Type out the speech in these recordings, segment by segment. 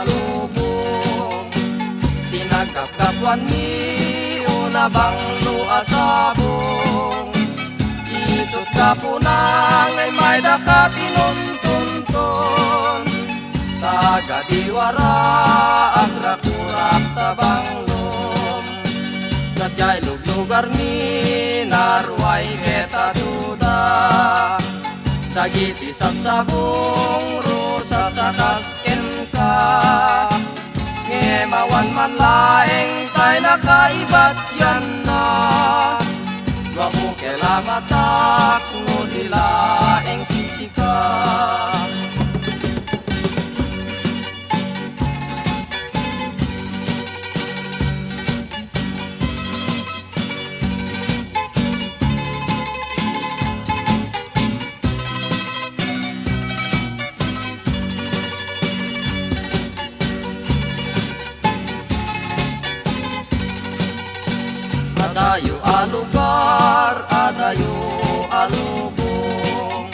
alubong. Tinagkapkapwan mi una bang luasabong. Isot ka po nang ay may dakatinuntunton. Taga diwara agrakurak tabanglom. Sadya'y luglugar mi narway keta duda. Dagiti sabsabong rusa sa kasken ka. Ngemawan man laeng tay nakaibat yan na. Gwapo kelamatak no dilaeng sisika. Adayo alugar, adayo alubong.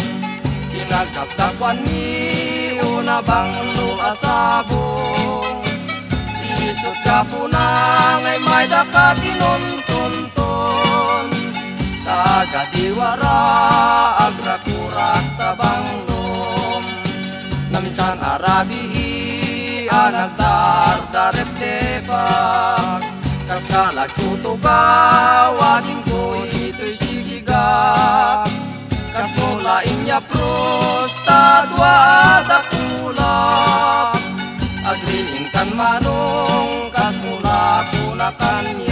Tinagkapkapwan mi una bang luasabong. Isot ka po nang ay may dakatinuntunton. Taga diwara agrakurak tabanglom. Na minsan arabi anagdardarep debak. Kas kalagtutugaw, aling ko ito'y sigigak. Kas mula inya prosta, dua dakulap. Agriing kan manong, kas mula kunakan niya.